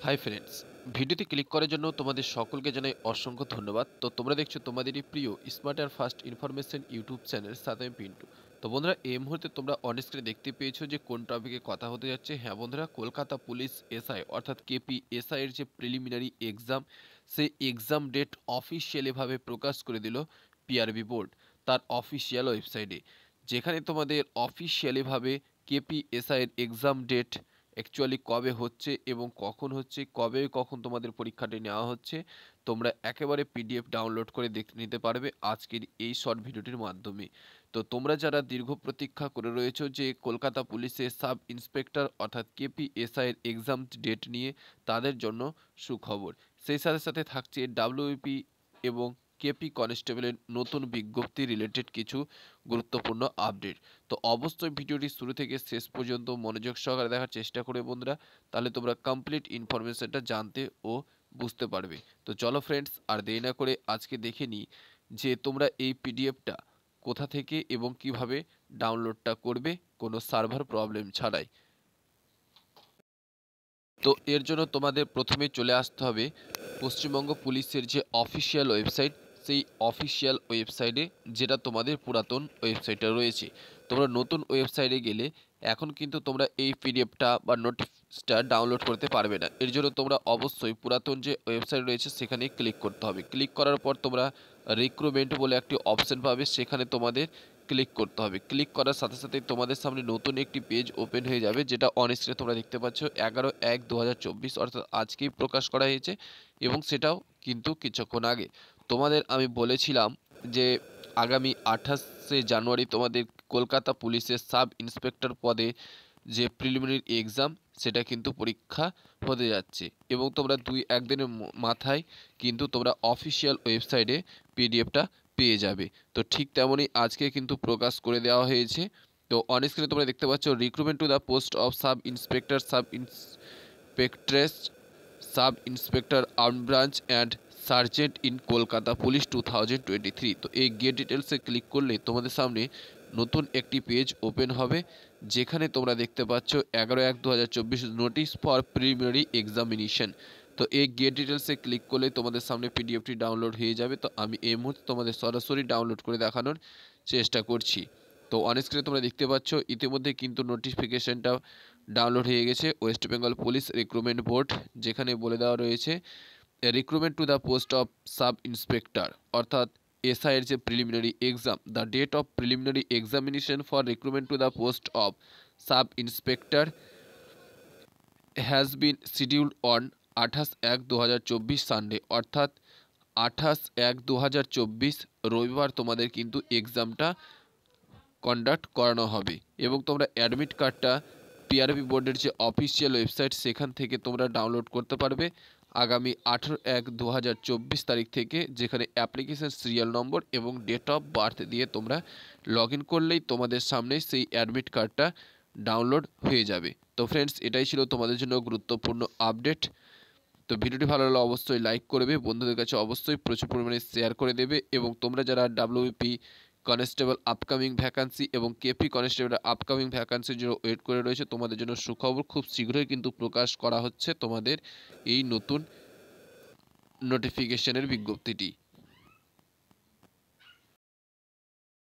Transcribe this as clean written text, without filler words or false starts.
Hi friends, ভিডিওতে click করার জন্য তোমাদের সকলকে জানাই অসংখ্য ধন্যবাদ। তো তোমরা দেখছো তোমাদেরই প্রিয় স্মার্ট আর ফাস্ট ইনফরমেশন ইউটিউব চ্যানেল সাথে আমি পিন্টু। তো বন্ধুরা, এই মুহূর্তে তোমরা অন স্ক্রিনে দেখতে পেয়েছো যে কোন টপিকে কথা হতে যাচ্ছে। হ্যাঁ বন্ধুরা, কলকাতা পুলিশ এসআই অর্থাৎ কেপি এসআই এর যে প্রিলিমিনারি এক্সাম, সেই এক্সাম ডেট অফিসিয়ালিভাবে প্রকাশ করে দিল পিআরবি বোর্ড তার অফিসিয়াল ওয়েবসাইটে, যেখানে তোমাদের অফিসিয়ালিভাবে কেপি এসআই এর এক্সাম ডেট অ্যাকচুয়ালি কবে হচ্ছে এবং কখন হচ্ছে, কবে কখন তোমাদের পরীক্ষাটি নেওয়া হচ্ছে, তোমরা একেবারে পিডিএফ ডাউনলোড করে দেখে নিতে পারবে আজকের এই শর্ট ভিডিওটির মাধ্যমে। তো তোমরা যারা দীর্ঘ প্রতীক্ষা করে রয়েছো যে কলকাতা পুলিশের সাব ইন্সপেক্টর অর্থাৎ কেপিএসআই এর এক্সাম ডেট নিয়ে, তাদের জন্য সুখবর। সেই সাথে সাথে থাকছে ডাব্লিউপি এবং কেপি কনস্টেবলের নতুন বিজ্ঞপ্তি রিলেটেড কিছু গুরুত্বপূর্ণ আপডেট। তো অবশ্যই ভিডিওটি শুরু থেকে শেষ পর্যন্ত মনোযোগ সহকারে দেখার চেষ্টা করে বন্ধুরা, তাহলে তোমরা কমপ্লিট ইনফরমেশনটা জানতে ও বুঝতে পারবে। তো চলো ফ্রেন্ডস, আর দেরি না করে আজকে দেখে নিই যে তোমরা এই পিডিএফটা কোথা থেকে এবং কিভাবে ডাউনলোডটা করবে কোনো সার্ভার প্রবলেম ছাড়াই। তো এর জন্য তোমাদের প্রথমে চলে আসতে হবে পশ্চিমবঙ্গ পুলিশের যে অফিসিয়াল ওয়েবসাইট, সেই অফিসিয়াল ওয়েবসাইটে, যেটা তোমাদের পুরাতন ওয়েবসাইটটা রয়েছে। তোমরা নতুন ওয়েবসাইটে গেলে এখন কিন্তু তোমরা এই পিডিএফটা বা নোটিশটা ডাউনলোড করতে পারবে না। এর জন্য তোমরা অবশ্যই পুরাতন যে ওয়েবসাইট রয়েছে সেখানে ক্লিক করতে হবে। ক্লিক করার পর তোমরা রিক্রুটমেন্ট বলে একটি অপশন পাবে, সেখানে তোমাদের ক্লিক করতে হবে। ক্লিক করার সাথে সাথে তোমাদের সামনে নতুন একটি পেজ ওপেন হয়ে যাবে, যেটা অন স্ক্রিনে তোমরা দেখতে পাচ্ছ 11/1/2024 অর্থাৎ আজকেই প্রকাশ করা হয়েছে, এবং সেটাও কিন্তু কিছুক্ষণ আগে। তোমাদের আমি বলেছিলাম যে আগামী 28শে জানুয়ারি তোমাদের কলকাতা পুলিশের সাব ইন্সপেক্টর পদে যে প্রিলিমিনারি এক্সাম, সেটা কিন্তু পরীক্ষা হতে যাচ্ছে, এবং তোমরা 2-1 দিনের মাথায় কিন্তু তোমরা অফিসিয়াল ওয়েবসাইটে পিডিএফটা পেয়ে যাবে। তো ঠিক তেমনই আজকে কিন্তু প্রকাশ করে দেওয়া হয়েছে। তো অন স্ক্রিনে তোমরা দেখতে পাচ্ছ recruitment to the post of sub inspector, sub inspectress, sub inspector arm branch and sergeant in Kolkata police 2023। তো এই গেট ডিটেলসে ক্লিক করলে তোমাদের সামনে নতুন একটি পেজ ওপেন হবে, যেখানে তোমরা দেখতে পাচ্ছ 11/1/2024 নোটিশ ফর প্রিলিমিনারি এক্সামিনেশন। তো এই গেট ডিটেলসে ক্লিক করলে তোমাদের সামনে পিডিএফটি ডাউনলোড হয়ে যাবে। তো আমি এই মুহূর্তে তোমাদের সরাসরি ডাউনলোড করে দেখানোর চেষ্টা করছি। তো অন স্ক্রিনে তোমরা দেখতে পাচ্ছ ইতিমধ্যে কিন্তু নোটিফিকেশনটা ডাউনলোড হয়ে গেছে। West Bengal police recruitment board, যেখানে বলে দেওয়া রয়েছে recruitment to the post of sub inspector অর্থাৎ এসআই এর যে preliminary exam, the date of preliminary examination for recruitment to the post of sub inspector has been scheduled on 28/1/2024 Sunday, অর্থাৎ 28/1/2024 রবিবার তোমাদের কিন্তু এক্সামটা কন্ডাক্ট করানো হবে। এবং তোমরা অ্যাডমিট কার্ডটা পিআরবি বোর্ডের যে অফিসিয়াল ওয়েবসাইট, সেখান থেকে তোমরা ডাউনলোড করতে পারবে আগামী 18/1/2024 তারিখ থেকে, যেখানে অ্যাপ্লিকেশন সিরিয়াল নম্বর এবং ডেট অফ বার্থ দিয়ে তোমরা লগ ইন করলেই তোমাদের সামনে সেই অ্যাডমিট কার্ডটা ডাউনলোড হয়ে যাবে। তো ফ্রেন্ডস, এটাই ছিল তোমাদের জন্য গুরুত্বপূর্ণ আপডেট। তো ভিডিওটি ভালো লাগলে অবশ্যই লাইক করবে, বন্ধুদের কাছে অবশ্যই প্রচুর পরিমাণে শেয়ার করে দেবে, এবং তোমরা যারা ডাব্লিউপি কনস্টেবল আপকামিং ভ্যাকান্সি এবং কেপি কনস্টেবল আপকামিং ভ্যাকান্সির জন্য ওয়েট করে রয়েছে, তোমাদের জন্য সুখবর, খুব শীঘ্রই কিন্তু প্রকাশ করা হচ্ছে তোমাদের এই নতুন নোটিফিকেশনের বিজ্ঞপ্তিটি।